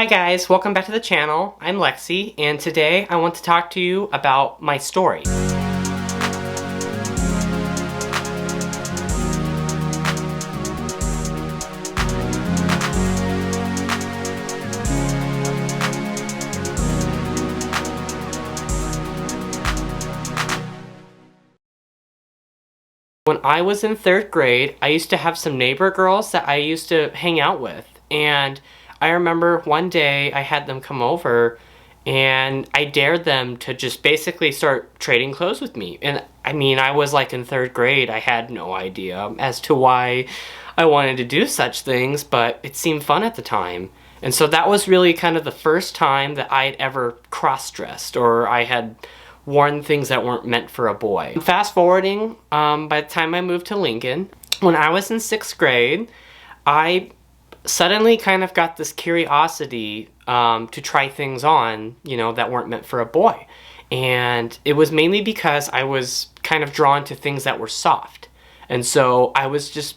Hi guys, welcome back to the channel. I'm Lexi, and today I want to talk to you about my story. When I was in 3rd grade, I used to have some neighbor girls that I used to hang out with, and I remember one day I had them come over and I dared them to just basically start trading clothes with me. And I mean, I was like in 3rd grade. I had no idea as to why I wanted to do such things, but it seemed fun at the time. And so that was really kind of the first time that I'd ever cross-dressed, or I had worn things that weren't meant for a boy. Fast forwarding, by the time I moved to Lincoln, when I was in 6th grade, I suddenly kind of got this curiosity to try things on, that weren't meant for a boy. And it was mainly because I was kind of drawn to things that were soft. And so I was just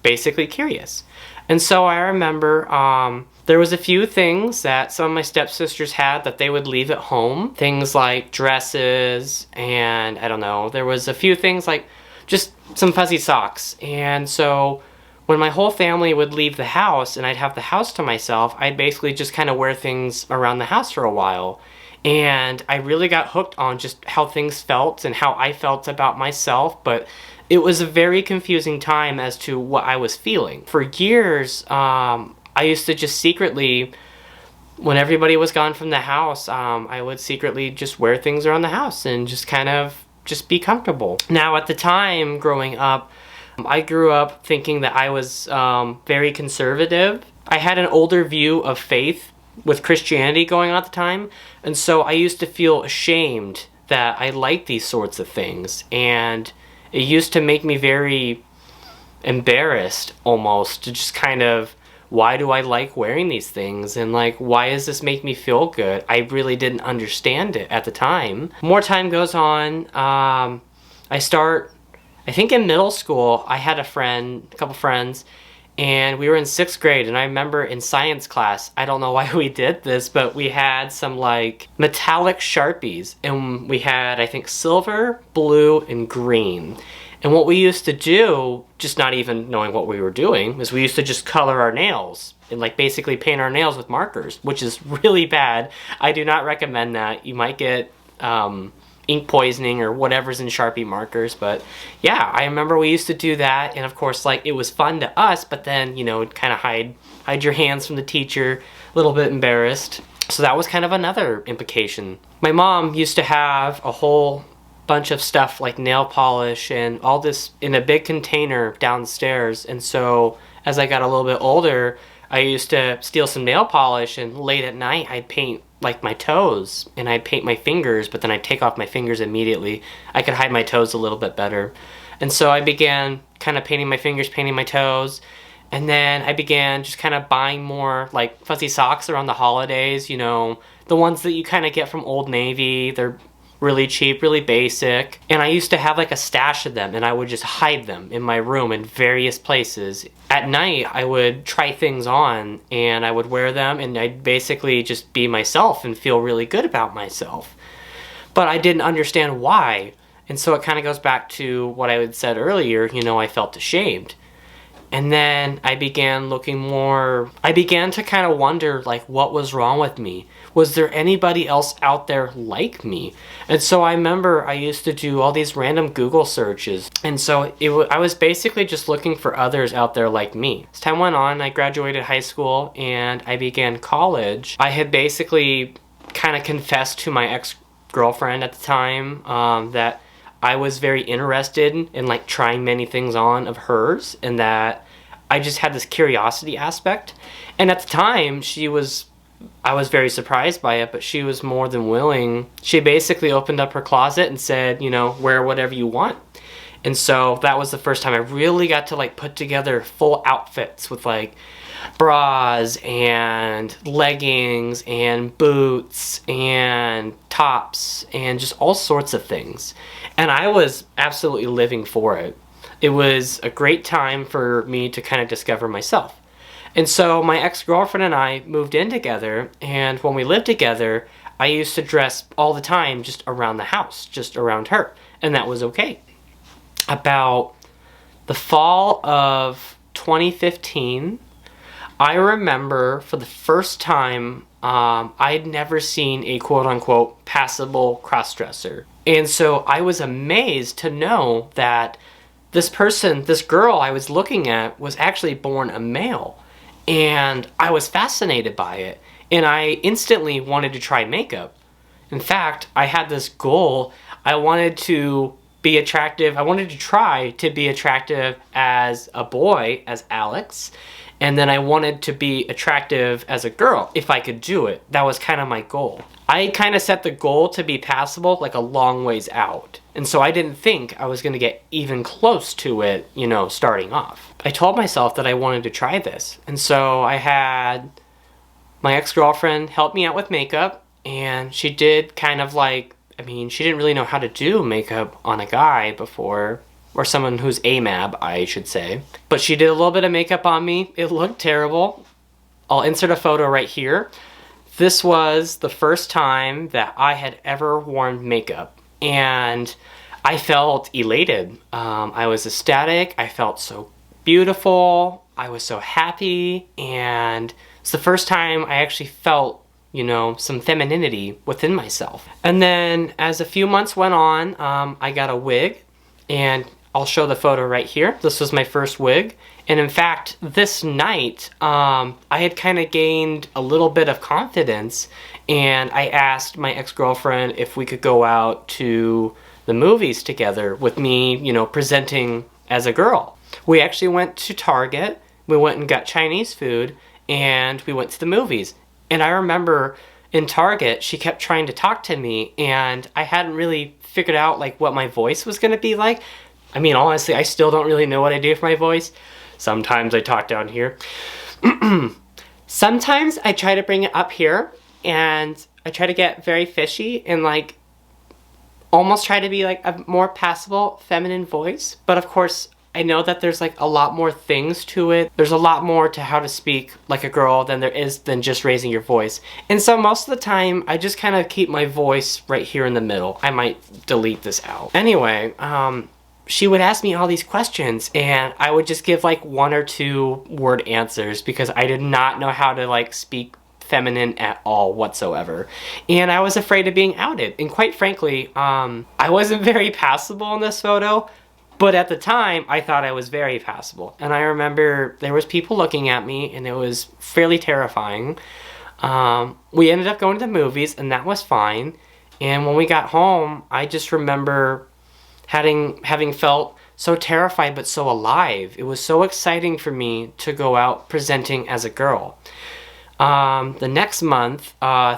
basically curious. And so I remember there was a few things that some of my stepsisters had that they would leave at home. Things like dresses and, I don't know, there was a few things like just some fuzzy socks. And so when my whole family would leave the house and I'd have the house to myself, I'd basically just kind of wear things around the house for a while. And I really got hooked on just how things felt and how I felt about myself, but it was a very confusing time as to what I was feeling. For years, I used to just secretly, when everybody was gone from the house, I would secretly just wear things around the house and just kind of just be comfortable. Now, at the time, growing up, I grew up thinking that I was very conservative. I had an older view of faith with Christianity going on at the time, and so I used to feel ashamed that I liked these sorts of things, and it used to make me very embarrassed almost to just kind of, why do I like wearing these things, and like, why does this make me feel good? I really didn't understand it at the time. More time goes on, I think in middle school, I had a couple friends, and we were in 6th grade, and I remember in science class, I don't know why we did this, but we had some like metallic Sharpies, and we had, I think, silver, blue, and green. And what we used to do, just not even knowing what we were doing, is we used to just color our nails and like basically paint our nails with markers, which is really bad. I do not recommend that. You might get ink poisoning or whatever's in Sharpie markers, but yeah, I remember we used to do that, and of course, like, it was fun to us, but then, kind of hide your hands from the teacher, a little bit embarrassed. So that was kind of another implication. My mom used to have a whole bunch of stuff like nail polish and all this in a big container downstairs, and so as I got a little bit older, I used to steal some nail polish, and late at night I'd paint like my toes, and I'd paint my fingers, but then I'd take off my fingers immediately. I could hide my toes a little bit better. And so I began kind of painting my fingers, painting my toes, and then I began just kind of buying more like fuzzy socks around the holidays, the ones that you kind of get from Old Navy. They're really cheap, really basic. And I used to have like a stash of them, and I would just hide them in my room in various places. At night, I would try things on, and I would wear them, and I'd basically just be myself and feel really good about myself. But I didn't understand why. And so it kind of goes back to what I had said earlier, I felt ashamed. And then I began to kind of wonder, like, what was wrong with me? Was there anybody else out there like me? And so I remember I used to do all these random Google searches. And so I was basically just looking for others out there like me. As time went on, I graduated high school and I began college. I had basically kind of confessed to my ex-girlfriend at the time that I was very interested in like trying many things on of hers, and that I just had this curiosity aspect. And at the time, I was very surprised by it, but she was more than willing. She basically opened up her closet and said, wear whatever you want. And so that was the first time I really got to like put together full outfits with like bras and leggings and boots and tops and just all sorts of things. And I was absolutely living for it. It was a great time for me to kind of discover myself. And so my ex-girlfriend and I moved in together, and when we lived together, I used to dress all the time just around the house, just around her, and that was okay. About the fall of 2015, I remember for the first time, I'd never seen a quote-unquote passable cross-dresser. And so I was amazed to know that this person, this girl I was looking at, was actually born a male. And I was fascinated by it. And I instantly wanted to try makeup. In fact, I had this goal. I wanted to be attractive. I wanted to try to be attractive as a boy, as Alex. And then I wanted to be attractive as a girl, if I could do it. That was kind of my goal. I kind of set the goal to be passable like a long ways out. And so I didn't think I was going to get even close to it, you know, starting off. I told myself that I wanted to try this. And so I had my ex-girlfriend help me out with makeup. And she did kind of like, I mean, she didn't really know how to do makeup on a guy before. Or someone who's AMAB, I should say. But she did a little bit of makeup on me. It looked terrible. I'll insert a photo right here. This was the first time that I had ever worn makeup. And I felt elated. I was ecstatic. I felt so beautiful. I was so happy. And it's the first time I actually felt, you know, some femininity within myself. And then as a few months went on, I got a wig. And I'll show the photo right here. This was my first wig. And in fact, this night, I had kind of gained a little bit of confidence, and I asked my ex-girlfriend if we could go out to the movies together with me, you know, presenting as a girl. We actually went to Target, we went and got Chinese food, and we went to the movies. And I remember in Target, she kept trying to talk to me, and I hadn't really figured out like what my voice was going to be like. I mean, honestly, I still don't really know what I do for my voice. Sometimes I talk down here. Sometimes I try to bring it up here, and I try to get very fishy and like almost try to be like a more passable feminine voice. But of course, I know that there's like a lot more things to it. There's a lot more to how to speak like a girl than there is than just raising your voice. And so most of the time, I just kind of keep my voice right here in the middle. I might delete this out. Anyway, she would ask me all these questions, and I would just give like 1 or 2 word answers because I did not know how to like speak feminine at all whatsoever. And I was afraid of being outed. And quite frankly, I wasn't very passable in this photo, but at the time I thought I was very passable. And I remember there was people looking at me, and it was fairly terrifying. We ended up going to the movies, and that was fine. And when we got home, I just remember having felt so terrified but so alive. It was so exciting for me to go out presenting as a girl. The next month,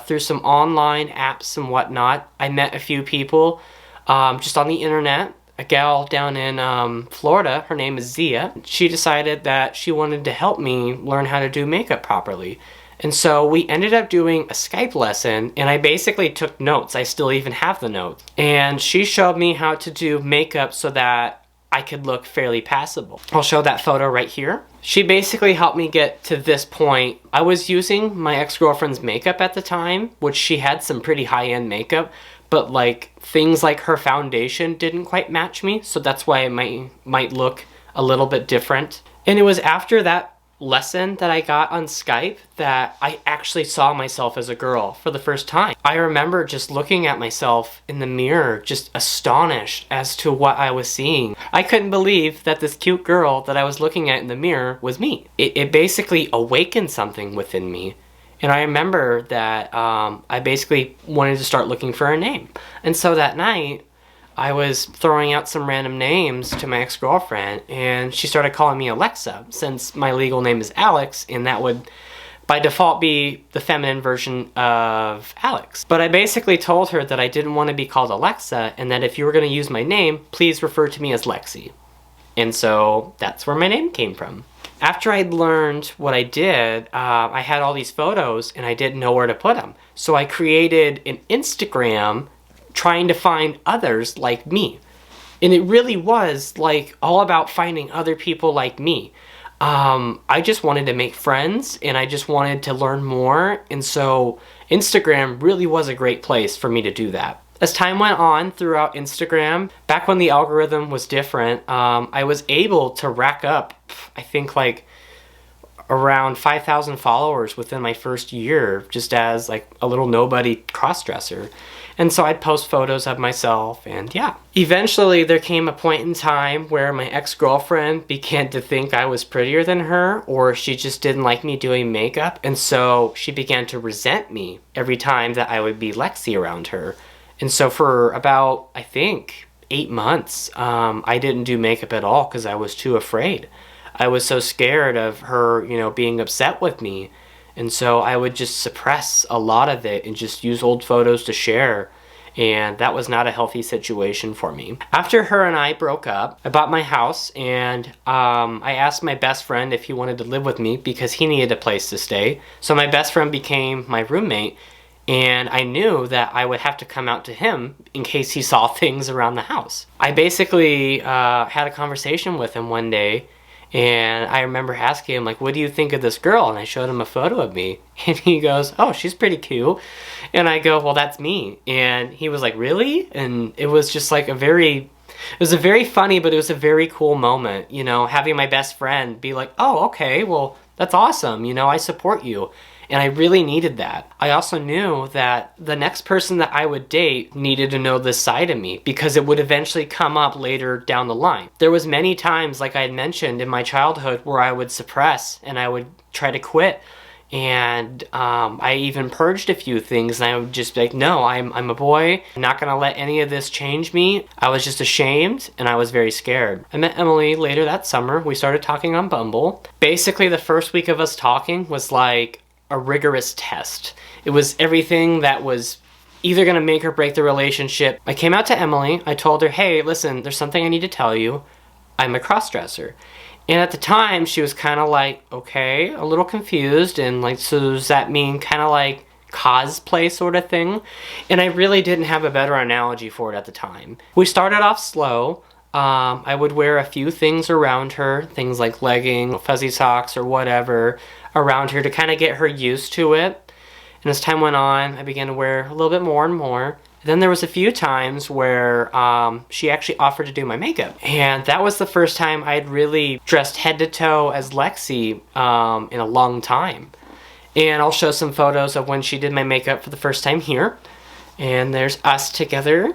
through some online apps and whatnot, I met a few people just on the internet. A gal down in Florida, her name is Zia. She decided that she wanted to help me learn how to do makeup properly. And so we ended up doing a Skype lesson, and I basically took notes. I still even have the notes. And she showed me how to do makeup so that I could look fairly passable. I'll show that photo right here. She basically helped me get to this point. I was using my ex-girlfriend's makeup at the time, which she had some pretty high-end makeup, but like things like her foundation didn't quite match me, so that's why it might look a little bit different. And it was after that lesson that I got on Skype that I actually saw myself as a girl for the first time. I remember just looking at myself in the mirror, just astonished as to what I was seeing. I couldn't believe that this cute girl that I was looking at in the mirror was me. It basically awakened something within me. And I remember that I basically wanted to start looking for a name. And so that night, I was throwing out some random names to my ex-girlfriend, and she started calling me Alexa, since my legal name is Alex, and that would by default be the feminine version of Alex. But I basically told her that I didn't want to be called Alexa, and that if you were going to use my name, please refer to me as Lexi. And so that's where my name came from. After I'd learned what I did, I had all these photos, and I didn't know where to put them. So I created an Instagram trying to find others like me. And it really was like all about finding other people like me. I just wanted to make friends and I just wanted to learn more. And so Instagram really was a great place for me to do that. As time went on throughout Instagram, back when the algorithm was different, I was able to rack up, I think like around 5,000 followers within my first year, just as like a little nobody cross-dresser. And so I'd post photos of myself, and yeah. Eventually there came a point in time where my ex-girlfriend began to think I was prettier than her, or she just didn't like me doing makeup, and so she began to resent me every time that I would be Lexi around her. And so for about, I think, 8 months, I didn't do makeup at all because I was too afraid. I was so scared of her, being upset with me. And so I would just suppress a lot of it and just use old photos to share. And that was not a healthy situation for me. After her and I broke up, I bought my house, and I asked my best friend if he wanted to live with me because he needed a place to stay. So my best friend became my roommate, and I knew that I would have to come out to him in case he saw things around the house. I basically had a conversation with him one day, and I remember asking him, like, what do you think of this girl? And I showed him a photo of me. And he goes, oh, she's pretty cute. And I go, well, that's me. And he was like, really? And it was just like it was a very funny, but it was a very cool moment, having my best friend be like, oh, okay, well, that's awesome. I support you. And I really needed that. I also knew that the next person that I would date needed to know this side of me because it would eventually come up later down the line. There was many times, like I had mentioned in my childhood, where I would suppress and I would try to quit. And I even purged a few things, and I would just be like, no, I'm a boy. I'm not gonna let any of this change me. I was just ashamed, and I was very scared. I met Emily later that summer. We started talking on Bumble. Basically, the first week of us talking was like a rigorous test. It was everything that was either gonna make or break the relationship. I came out to Emily. I told her, hey, listen, there's something I need to tell you. I'm a cross-dresser. And at the time, she was kind of like, okay, a little confused, and like, so does that mean kind of like cosplay sort of thing? And I really didn't have a better analogy for it at the time. We started off slow. I would wear a few things around her, things like leggings, fuzzy socks, or whatever around her to kind of get her used to it. And as time went on, I began to wear a little bit more and more. Then there was a few times where she actually offered to do my makeup. And that was the first time I'd really dressed head to toe as Lexi in a long time. And I'll show some photos of when she did my makeup for the first time here. And there's us together.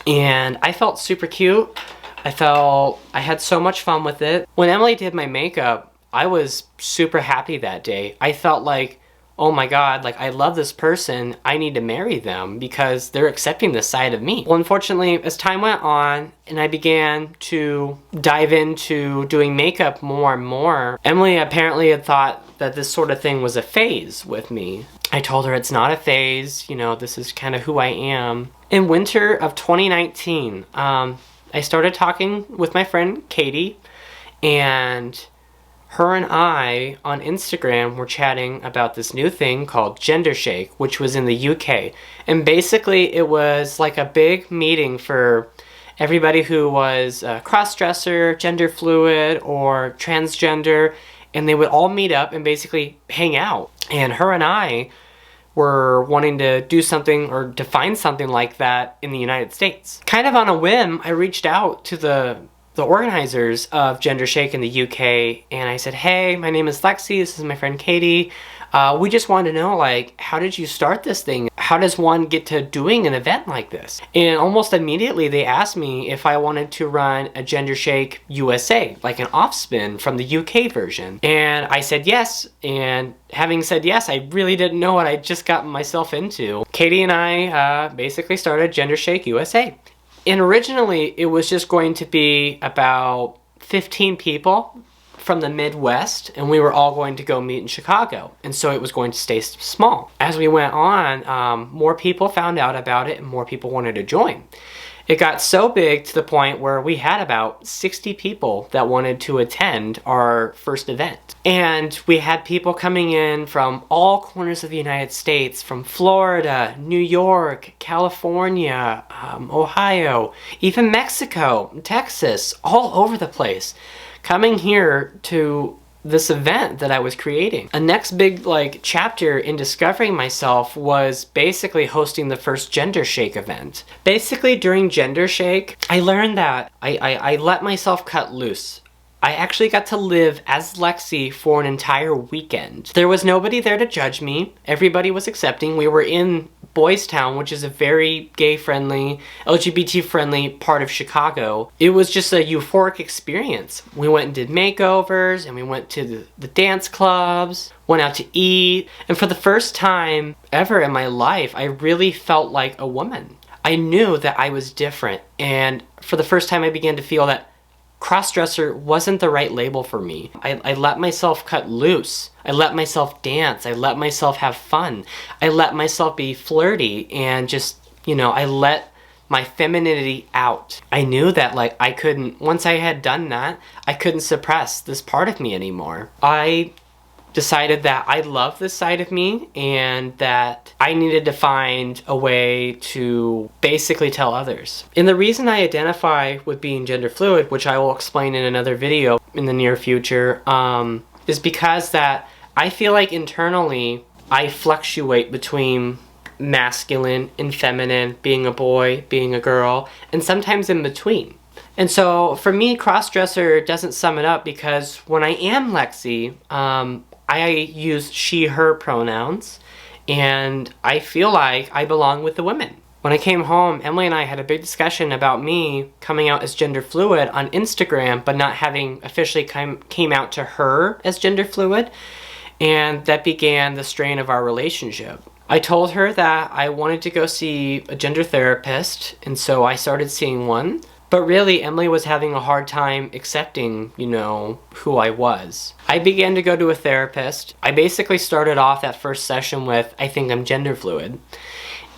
And I felt super cute. I had so much fun with it. When Emily did my makeup, I was super happy that day. I felt like, oh my God, like I love this person. I need to marry them because they're accepting this side of me. Well, unfortunately, as time went on and I began to dive into doing makeup more and more, Emily apparently had thought that this sort of thing was a phase with me. I told her it's not a phase, this is kind of who I am. In winter of 2019, I started talking with my friend Katie, and her and I on Instagram were chatting about this new thing called Gender Shake, which was in the UK. And basically it was like a big meeting for everybody who was a cross-dresser, gender fluid, or transgender, and they would all meet up and basically hang out. And her and I were wanting to do something or to find something like that in the United States. Kind of on a whim, I reached out to the organizers of Gender Shake in the UK, and I said, hey, my name is Lexi, this is my friend Katie. We just wanted to know, like, how did you start this thing? How does one get to doing an event like this? And almost immediately they asked me if I wanted to run a Gender Shake USA, like an off-spin from the UK version. And I said yes, and having said yes, I really didn't know what I'd just gotten myself into. Katie and I basically started Gender Shake USA. And originally, it was just going to be about 15 people from the Midwest, and we were all going to go meet in Chicago. And so it was going to stay small. As we went on, more people found out about it, and more people wanted to join. It got so big to the point where we had about 60 people that wanted to attend our first event. And we had people coming in from all corners of the United States, from Florida, New York, California, Ohio, even Mexico, Texas, all over the place, coming here to this event that I was creating. A next big chapter in discovering myself was basically hosting the first Gender Shake event. Basically during Gender Shake, I learned that I let myself cut loose. I actually got to live as Lexi for an entire weekend. There was nobody there to judge me. Everybody was accepting. We were in Boys Town, which is a very gay-friendly, LGBT-friendly part of Chicago. It was just a euphoric experience. We went and did makeovers, and we went to the dance clubs, went out to eat, and for the first time ever in my life, I really felt like a woman. I knew that I was different, and for the first time I began to feel that crossdresser wasn't the right label for me. I let myself cut loose. I let myself dance. I let myself have fun. I let myself be flirty and just, I let my femininity out. I knew that I couldn't, once I had done that, I couldn't suppress this part of me anymore. I decided that I love this side of me and that I needed to find a way to basically tell others. And the reason I identify with being gender fluid, which I will explain in another video in the near future, is because that I feel like internally I fluctuate between masculine and feminine, being a boy, being a girl, and sometimes in between. And so for me, crossdresser doesn't sum it up because when I am Lexi, I use she, her pronouns, and I feel like I belong with the women. When I came home, Emily and I had a big discussion about me coming out as gender fluid on Instagram, but not having officially came out to her as gender fluid, and that began the strain of our relationship. I told her that I wanted to go see a gender therapist, and so I started seeing one. But really, Emily was having a hard time accepting, who I was. I began to go to a therapist. I basically started off that first session with, I think I'm gender fluid.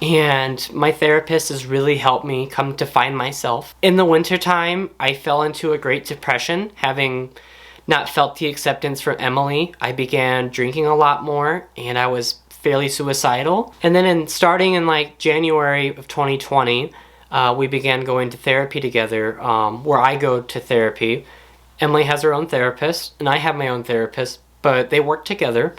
And my therapist has really helped me come to find myself. In the wintertime, I fell into a Great Depression, having not felt the acceptance from Emily. I began drinking a lot more, and I was fairly suicidal. And then starting in January of 2020, we began going to therapy together, where I go to therapy. Emily has her own therapist, and I have my own therapist, but they work together.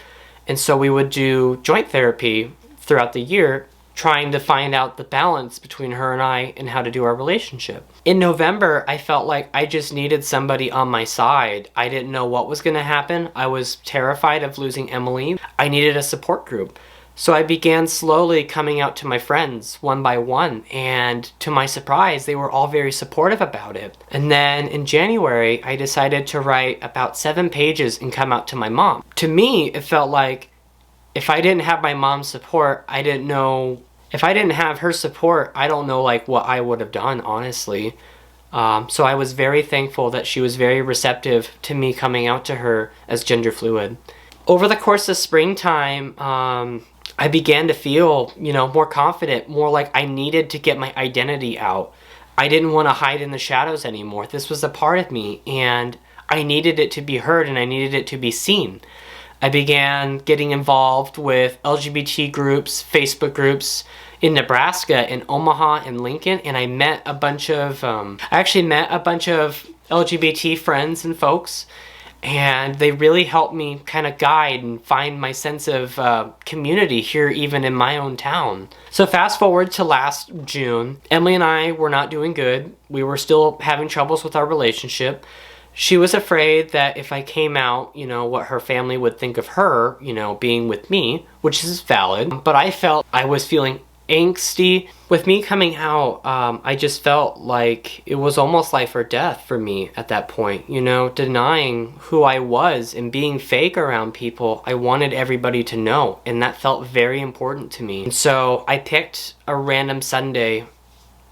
And so we would do joint therapy throughout the year, trying to find out the balance between her and I and how to do our relationship. In November, I felt like I just needed somebody on my side. I didn't know what was going to happen. I was terrified of losing Emily. I needed a support group. So I began slowly coming out to my friends one by one, and to my surprise, they were all very supportive about it. And then in January, I decided to write about 7 pages and come out to my mom. To me, it felt like if I didn't have my mom's support, I didn't know, if I didn't have her support, I don't know what I would have done, honestly. So I was very thankful that she was very receptive to me coming out to her as gender fluid. Over the course of springtime, I began to feel, more confident, more like I needed to get my identity out. I didn't want to hide in the shadows anymore. This was a part of me, and I needed it to be heard, and I needed it to be seen. I began getting involved with LGBT groups, Facebook groups in Nebraska, in Omaha, and Lincoln, and I met a bunch of, LGBT friends and folks, and they really helped me kind of guide and find my sense of community here, even in my own town. So fast forward to last June, Emily and I were not doing good. We were still having troubles with our relationship. She was afraid that if I came out, what her family would think of her, being with me, which is valid. But I felt I was feeling angsty. With me coming out, I just felt like it was almost life or death for me at that point, denying who I was and being fake around people. I wanted everybody to know, and that felt very important to me. And so I picked a random Sunday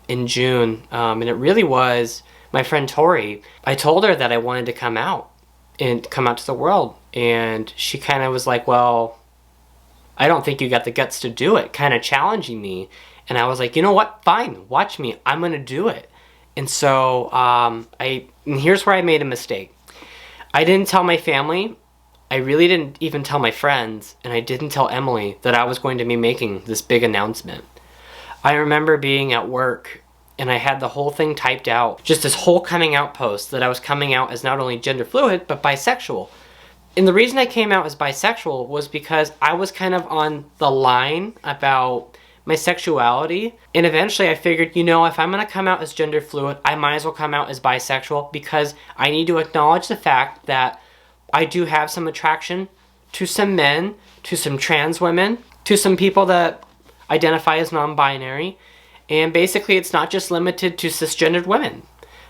in June, and it really was my friend Tori. I told her that I wanted to come out and come out to the world, and she kind of was like, well, I don't think you got the guts to do it, kind of challenging me. And I was like, you know what, fine, watch me, I'm gonna do it. And so and here's where I made a mistake. I didn't tell my family, I really didn't even tell my friends, and I didn't tell Emily that I was going to be making this big announcement. I remember being at work, and I had the whole thing typed out. Just this whole coming out post that I was coming out as not only gender fluid, but bisexual. And the reason I came out as bisexual was because I was kind of on the line about my sexuality. And eventually I figured, you know, if I'm going to come out as gender fluid, I might as well come out as bisexual, because I need to acknowledge the fact that I do have some attraction to some men, to some trans women, to some people that identify as non-binary. And basically it's not just limited to cisgendered women.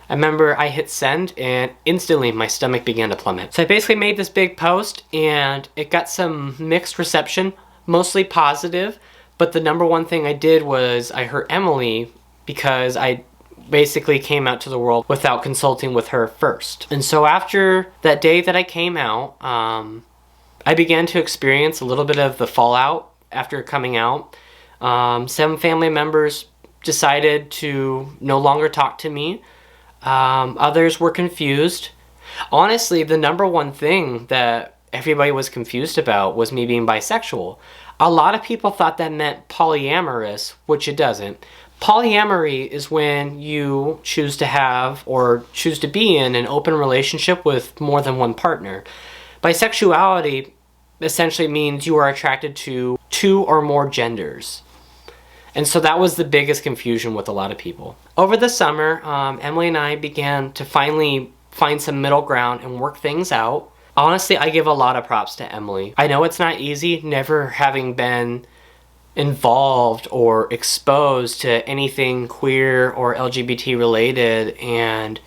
I remember I hit send and instantly my stomach began to plummet. So I basically made this big post and it got some mixed reception, mostly positive. But the number one thing I did was I hurt Emily, because I basically came out to the world without consulting with her first. And so after that day that I came out, I began to experience a little bit of the fallout after coming out. Some family members decided to no longer talk to me. Others were confused. Honestly, the number one thing that everybody was confused about was me being bisexual. A lot of people thought that meant polyamorous, which it doesn't. Polyamory is when you choose to have or choose to be in an open relationship with more than one partner. Bisexuality essentially means you are attracted to two or more genders. And so that was the biggest confusion with a lot of people. Over the summer, Emily and I began to finally find some middle ground and work things out. Honestly, I give a lot of props to Emily. I know it's not easy, never having been involved or exposed to anything queer or LGBT related, and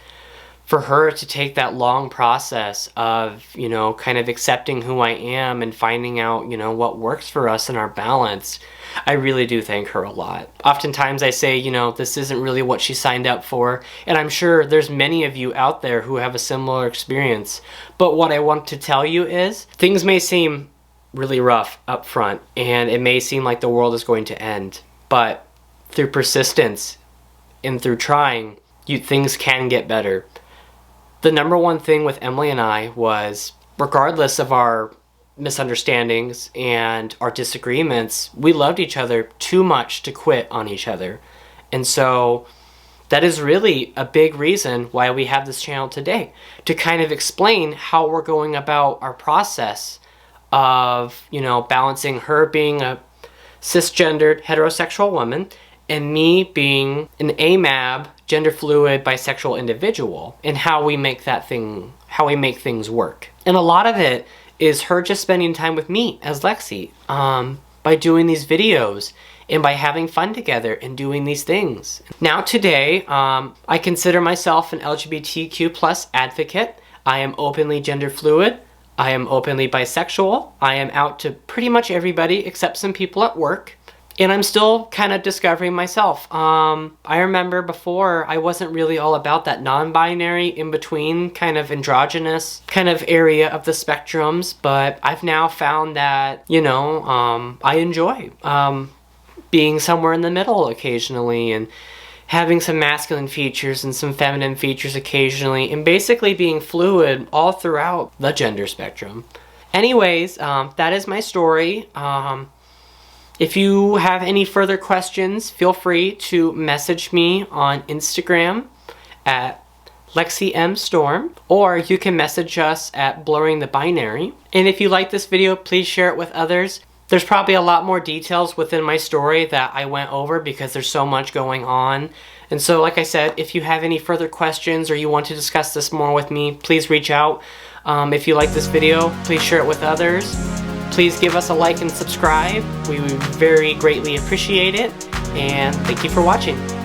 for her to take that long process of, you know, kind of accepting who I am and finding out, you know, what works for us and our balance, I really do thank her a lot. Oftentimes I say, you know, this isn't really what she signed up for, and I'm sure there's many of you out there who have a similar experience. But what I want to tell you is, things may seem really rough up front, and it may seem like the world is going to end, but through persistence and through trying, things can get better. The number one thing with Emily and I was, regardless of our misunderstandings and our disagreements, we loved each other too much to quit on each other. And so that is really a big reason why we have this channel today, to kind of explain how we're going about our process of, you know, balancing her being a cisgendered heterosexual woman and me being an AMAB, gender fluid, bisexual individual, and how we make things work. And a lot of it is her just spending time with me as Lexi, by doing these videos and by having fun together and doing these things. Now today, I consider myself an LGBTQ+ advocate. I am openly gender fluid. I am openly bisexual. I am out to pretty much everybody except some people at work. And I'm still kind of discovering myself. I remember before I wasn't really all about that non-binary, in-between kind of androgynous kind of area of the spectrums, but I've now found that, you know, I enjoy being somewhere in the middle occasionally, and having some masculine features and some feminine features occasionally, and basically being fluid all throughout the gender spectrum. Anyways, that is my story. If you have any further questions, feel free to message me on Instagram at LexiMStorm, or you can message us at Blurring the Binary. And if you like this video, please share it with others. There's probably a lot more details within my story that I went over because there's so much going on. And so, like I said, if you have any further questions or you want to discuss this more with me, please reach out. If you like this video, please share it with others. Please give us a like and subscribe. We would very greatly appreciate it. And thank you for watching.